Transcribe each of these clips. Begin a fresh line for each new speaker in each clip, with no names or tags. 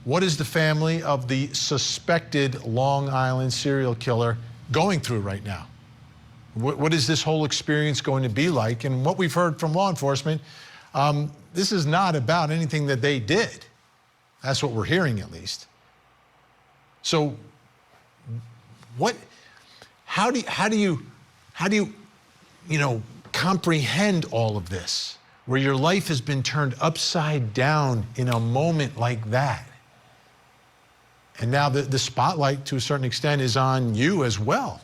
What is the family of the suspected Long Island serial killer going through right now? What is this whole experience going to be like? And what we've heard from law enforcement, this is not about anything that they did. That's what we're hearing, at least. So, how do you comprehend all of this, where your life has been turned upside down in a moment like that? And now the spotlight, to a certain extent, is on you as well,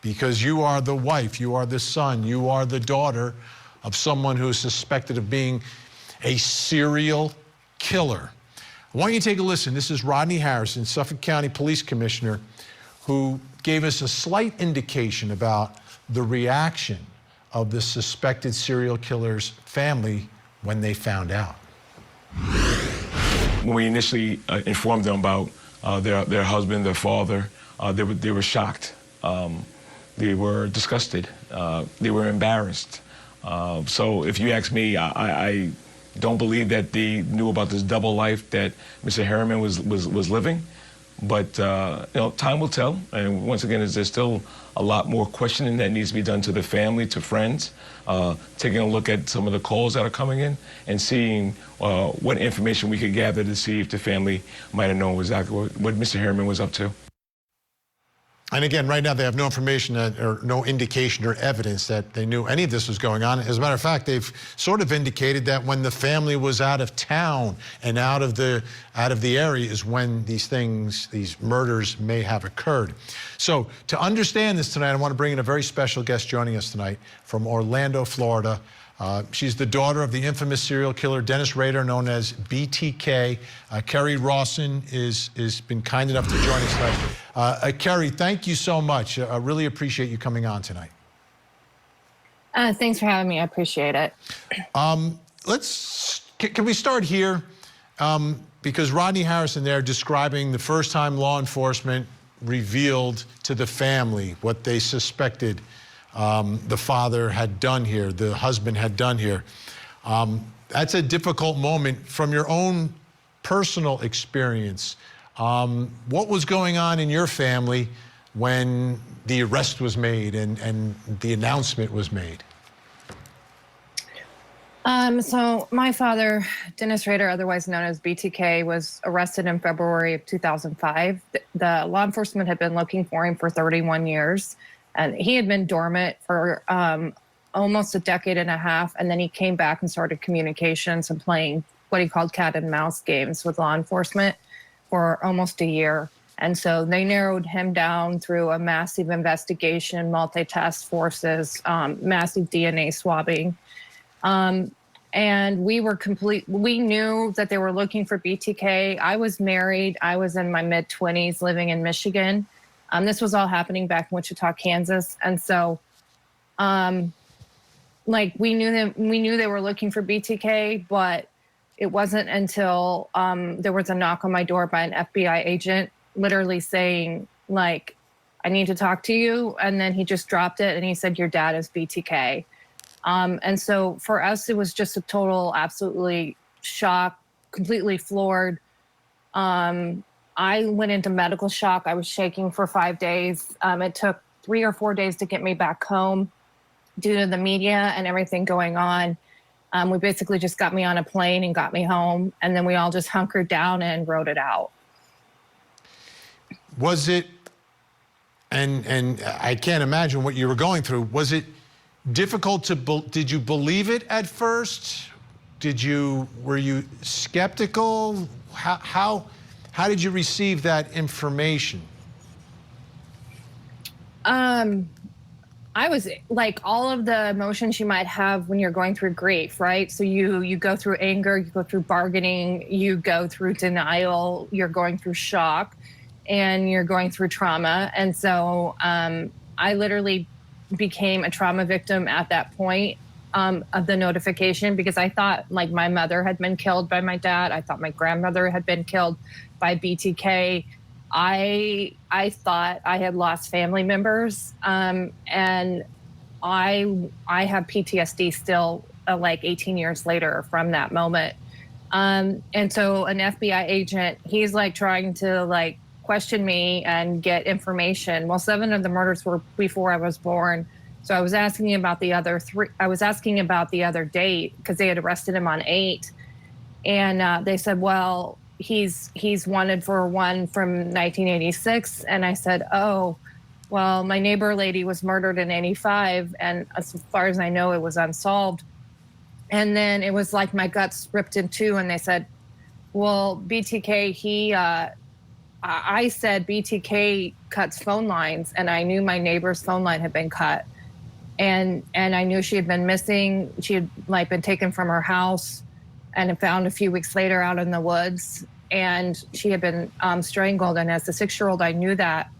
because you are the wife, you are the son, you are the daughter of someone who is suspected of being a serial killer. I want you to take a listen. This is Rodney Harrison, Suffolk County Police Commissioner, who gave us a slight indication about the reaction of the suspected serial killer's family when they found out.
When we initially informed them about their husband, their father, they were shocked. They were disgusted. They were embarrassed. So if you ask me, I don't believe that they knew about this double life that Mr. Heuermann was living. But time will tell. And once again, there's still a lot more questioning that needs to be done to the family, to friends, taking a look at some of the calls that are coming in and seeing what information we could gather to see if the family might have known exactly what Mr. Heuermann was up to.
And again, right now they have no information or no indication or evidence that they knew any of this was going on. As a matter of fact, they've sort of indicated that when the family was out of town and out of the area is when these murders may have occurred. So to understand this tonight, I want to bring in a very special guest joining us tonight from Orlando, Florida. She's the daughter of the infamous serial killer Dennis Rader, known as BTK. Kerri Rawson is been kind enough to join us tonight. Kerri, thank you so much. I really appreciate you coming on tonight.
Thanks for having me. I appreciate it.
Can we start here? Because Rodney Harrison there describing the first time law enforcement revealed to the family what they suspected the father had done here, the husband had done here. That's a difficult moment from your own personal experience. What was going on in your family when the arrest was made and the announcement was made?
So my father, Dennis Rader, otherwise known as BTK, was arrested in February of 2005. The law enforcement had been looking for him for 31 years. And he had been dormant for almost a decade and a half, and then he came back and started communications and playing what he called cat and mouse games with law enforcement for almost a year. And so they narrowed him down through a massive investigation, multi-task forces, massive DNA swabbing. And we knew that they were looking for BTK. I was married. I was in my mid-20s living in Michigan. This was all happening back in Wichita, Kansas. And so, we knew they were looking for BTK, but it wasn't until there was a knock on my door by an FBI agent literally saying, I need to talk to you. And then he just dropped it and he said, your dad is BTK. And so for us, it was just a total, absolutely shock, completely floored. I went into medical shock. I was shaking for 5 days. It took 3 or 4 days to get me back home due to the media and everything going on. We basically just got me on a plane and got me home, and then we all just hunkered down and wrote it out.
Was it, and I can't imagine what you were going through, was it difficult did you believe it at first? Were you skeptical? How did you receive that information?
I was like all of the emotions you might have when you're going through grief, right? So you go through anger, you go through bargaining, you go through denial, you're going through shock, and you're going through trauma. And so I literally became a trauma victim at that point of the notification, because I thought my mother had been killed by my dad. I thought my grandmother had been killed by BTK. I thought I had lost family members, and I have PTSD still 18 years later from that moment. And so an FBI agent, he's like trying to like question me and get information. Well, 7 of the murders were before I was born. So I was asking about the other 3. I was asking about the other date because they had arrested him on 8. And they said, well, he's wanted for one from 1986. And I said, oh, well, my neighbor lady was murdered in 85. And as far as I know, it was unsolved. And then it was like my guts ripped in two. And they said, well, BTK, I said BTK cuts phone lines. And I knew my neighbor's phone line had been cut. And I knew she had been missing. She had like been taken from her house and found a few weeks later out in the woods. And she had been strangled. And as a 6-year-old, I knew that.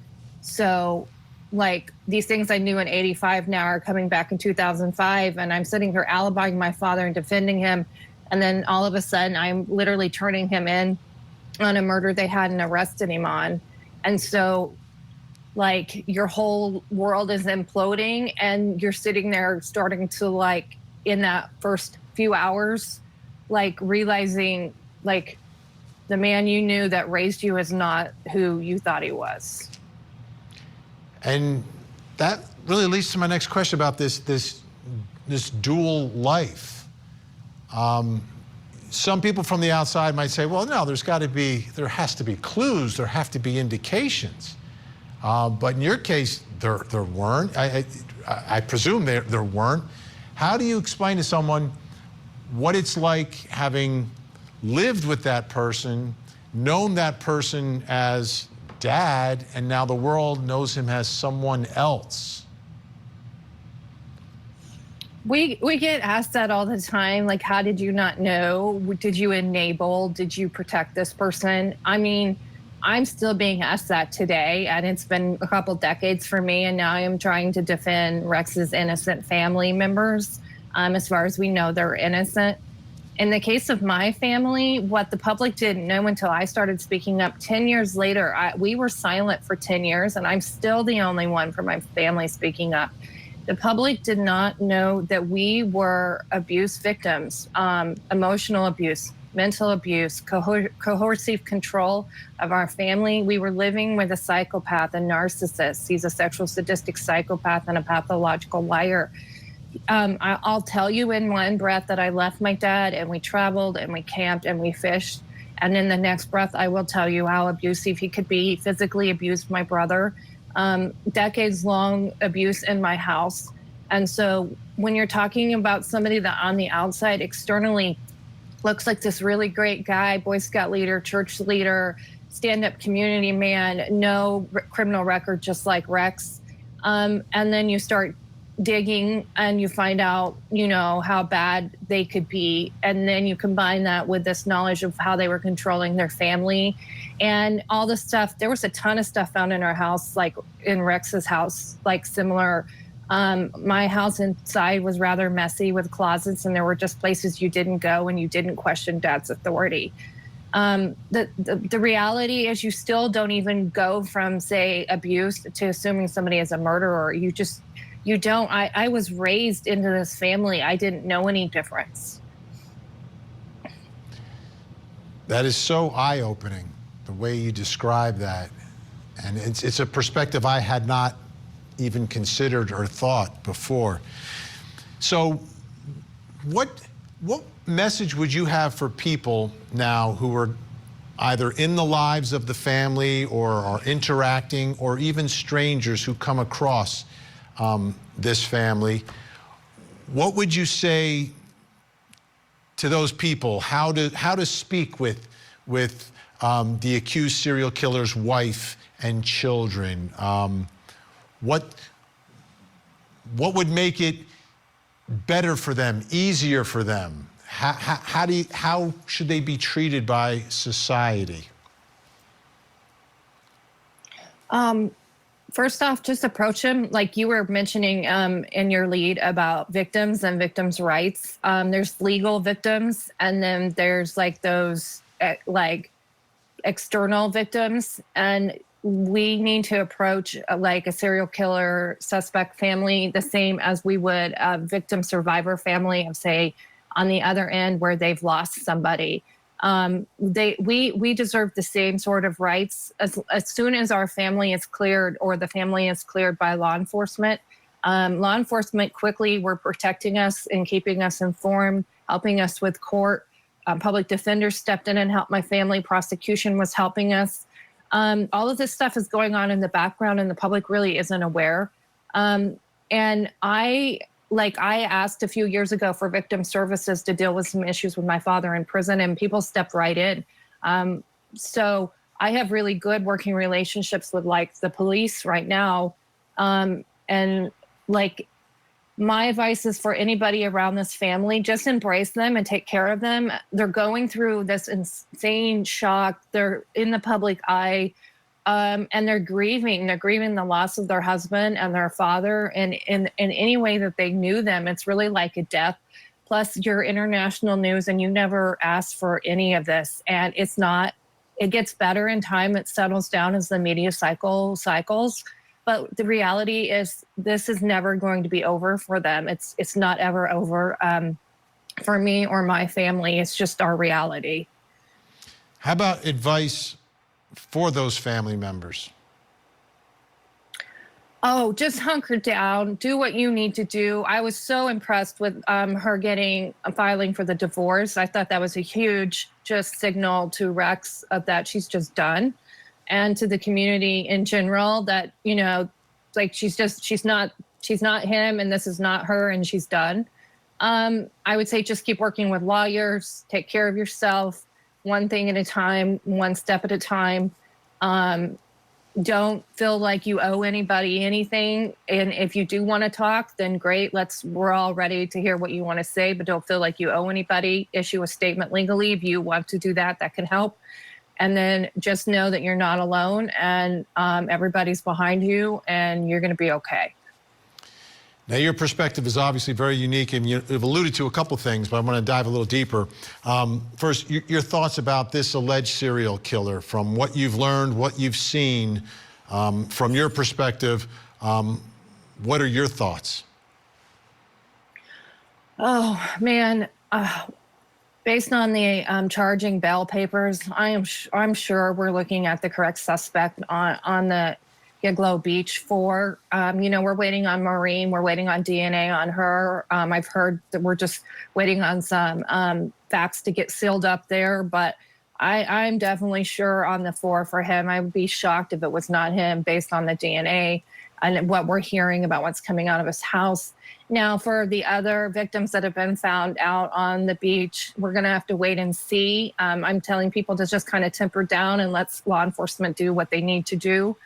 So like these things I knew in 85 now are coming back in 2005. And I'm sitting here alibying my father and defending him. And then all of a sudden I'm literally turning him in on a murder they hadn't arrested him on. And so like your whole world is imploding and you're sitting there starting to like in that first few hours, like realizing like the man you knew that raised you is not who you thought he was.
And that really leads to my next question about this dual life. Some people from the outside might say, well, no, there has to be clues, there have to be indications. But in your case, there weren't. I presume there weren't. How do you explain to someone what it's like having lived with that person, known that person as dad, and now the world knows him as someone else?
We get asked that all the time. Like, how did you not know? Did you enable? Did you protect this person? I mean, I'm still being asked that today, and it's been a couple decades for me, and now I am trying to defend Rex's innocent family members. As far as we know, they're innocent. In the case of my family, what the public didn't know until I started speaking up 10 years later, we were silent for 10 years, and I'm still the only one from my family speaking up. The public did not know that we were abuse victims, emotional abuse, mental abuse, coercive control of our family. We were living with a psychopath, a narcissist. He's a sexual sadistic psychopath and a pathological liar. I'll tell you in one breath that I left my dad and we traveled and we camped and we fished. And in the next breath, I will tell you how abusive he could be. He physically abused my brother, decades-long abuse in my house. And so when you're talking about somebody that on the outside externally looks like this really great guy, Boy Scout leader, church leader, stand-up community man, no criminal record, just like Rex. And then you start digging and you find out, you know, how bad they could be. And then you combine that with this knowledge of how they were controlling their family and all the stuff. There was a ton of stuff found in our house, like in Rex's house, like similar. My house inside was rather messy with closets, and there were just places you didn't go and you didn't question Dad's authority. The reality is you still don't even go from, say, abuse to assuming somebody is a murderer. You don't. I was raised into this family. I didn't know any difference.
That is so eye-opening, the way you describe that. And it's a perspective I had not even considered or thought before. So what message would you have for people now who are either in the lives of the family or are interacting, or even strangers who come across this family? What would you say to those people? How to speak with the accused serial killer's wife and children? What would make it better for them, easier for them? How should they be treated by society?
First off, just approach him like you were mentioning in your lead about victims and victims' rights. There's legal victims, and then there's like those like external victims, and we need to approach like a serial killer suspect family the same as we would a victim survivor family of, say, on the other end where they've lost somebody. We deserve the same sort of rights as soon as our family is cleared or the family is cleared by law enforcement. Law enforcement quickly were protecting us and keeping us informed, helping us with court. Public defenders stepped in and helped my family. Prosecution was helping us. All of this stuff is going on in the background and the public really isn't aware. And I asked a few years ago for victim services to deal with some issues with my father in prison, and people stepped right in. So I have really good working relationships with like the police right now. And like my advice is for anybody around this family, just embrace them and take care of them. They're going through this insane shock. They're in the public eye. And they're grieving. They're grieving the loss of their husband and their father. And in any way that they knew them, it's really like a death. Plus, you're international news, and you never asked for any of this. And it's not. It gets better in time. It settles down as the media cycles. But the reality is, this is never going to be over for them. It's not ever over for me or my family. It's just our reality.
How about advice for those family members?
Oh, just hunker down, do what you need to do. I was so impressed with her filing for the divorce. I thought that was a huge just signal to Rex that she's just done, and to the community in general that, you know, like she's not him, and this is not her, and she's done. I would say just keep working with lawyers, take care of yourself, one thing at a time, one step at a time. Don't feel like you owe anybody anything. And if you do want to talk, then great. We're all ready to hear what you want to say, but don't feel like you owe anybody. Issue a statement legally if you want to do that. That can help. And then just know that you're not alone, and everybody's behind you, and you're going to be okay.
Now, your perspective is obviously very unique, and you've alluded to a couple things, but I want to dive a little deeper. First, your thoughts about this alleged serial killer, from what you've learned, what you've seen, from your perspective. What are your thoughts?
Oh, man. Based on the charging bail papers, I'm sure we're looking at the correct suspect on the Gilgo Beach 4. We're waiting on Maureen. We're waiting on DNA on her. I've heard that we're just waiting on some facts to get sealed up there. But I'm definitely sure on the 4 for him. I would be shocked if it was not him based on the DNA and what we're hearing about what's coming out of his house. Now, for the other victims that have been found out on the beach, we're going to have to wait and see. I'm telling people to just kind of temper down and let law enforcement do what they need to do.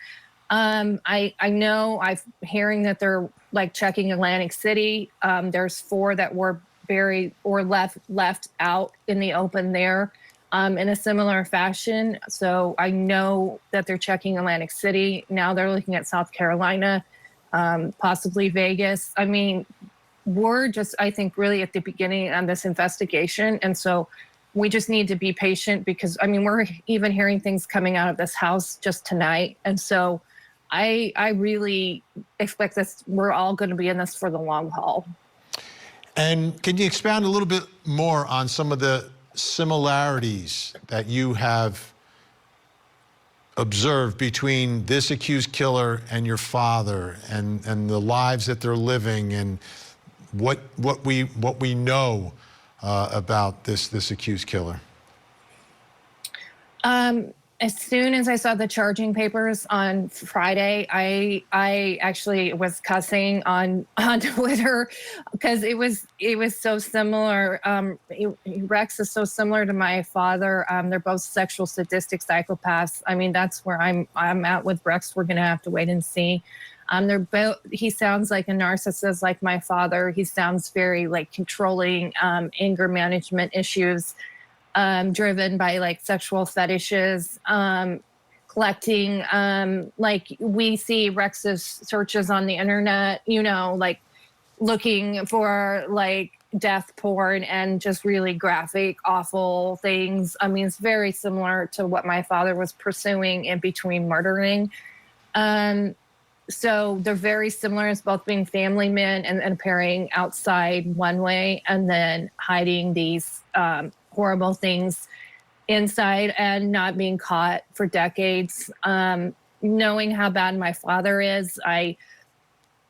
I know I'm hearing that they're like checking Atlantic City. There's 4 that were buried or left out in the open there in a similar fashion. So I know that they're checking Atlantic City. Now they're looking at South Carolina, possibly Vegas. I mean, we're just, I think, really at the beginning on this investigation. And so we just need to be patient because, I mean, we're even hearing things coming out of this house just tonight. And so I really expect this, we're all going to be in this for the long haul.
And can you expound a little bit more on some of the similarities that you have observed between this accused killer and your father, and the lives that they're living, and what we know about this accused killer?
As soon as I saw the charging papers on Friday, I actually was cussing on Twitter because it was so similar. Rex is so similar to my father. They're both sexual sadistic psychopaths. I mean, that's where I'm at with Rex. We're gonna have to wait and see. They're both. He sounds like a narcissist, like my father. He sounds very like controlling, anger management issues. Driven by like sexual fetishes, collecting, like we see Rex's searches on the internet, like looking for like death porn and just really graphic, awful things. I mean, it's very similar to what my father was pursuing in between murdering. So they're very similar as both being family men and appearing outside one way and then hiding these horrible things inside and not being caught for decades. Knowing how bad my father is, I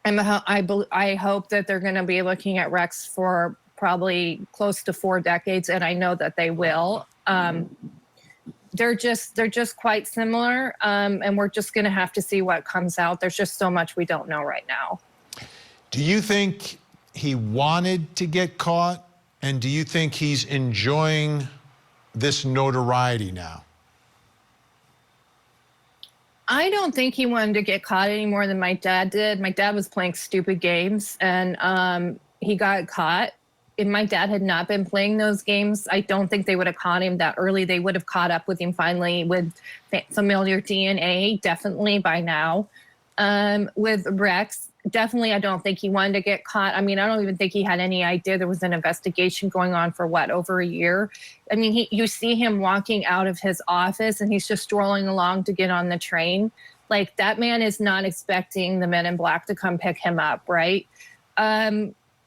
hope that they're going to be looking at Rex for probably close to 4 decades, and I know that they will. They're just quite similar, and we're just going to have to see what comes out. There's just so much we don't know right now.
Do you think he wanted to get caught, and do you think he's enjoying this notoriety now?
I don't think he wanted to get caught any more than my dad did. My dad was playing stupid games, and he got caught. If my dad had not been playing those games, I don't think they would have caught him that early. They would have caught up with him finally with familiar DNA, definitely by now. With Rex, definitely I don't think he wanted to get caught. I mean, I don't even think he had any idea there was an investigation going on for what, over a year? I mean, you see him walking out of his office and he's just strolling along to get on the train. Like, that man is not expecting the men in black to come pick him up, right?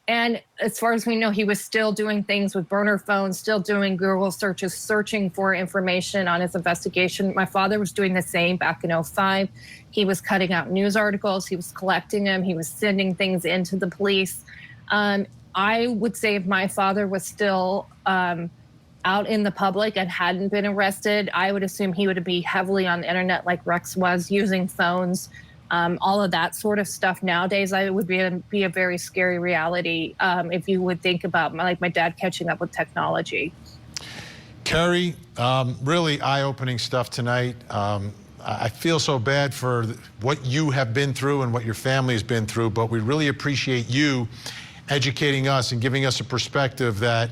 And as far as we know, he was still doing things with burner phones, still doing Google searches, searching for information on his investigation. My father was doing the same back in 2005. He was cutting out news articles. He was collecting them. He was sending things into the police. I would say if my father was still out in the public and hadn't been arrested, I would assume he would be heavily on the internet like Rex was, using phones. All of that sort of stuff nowadays, I would be a very scary reality if you would think about my dad catching up with technology.
Kerri, really eye-opening stuff tonight. I feel so bad for what you have been through and what your family has been through, but we really appreciate you educating us and giving us a perspective that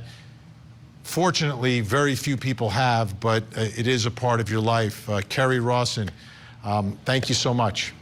fortunately very few people have, but it is a part of your life. Kerri Rawson, thank you so much.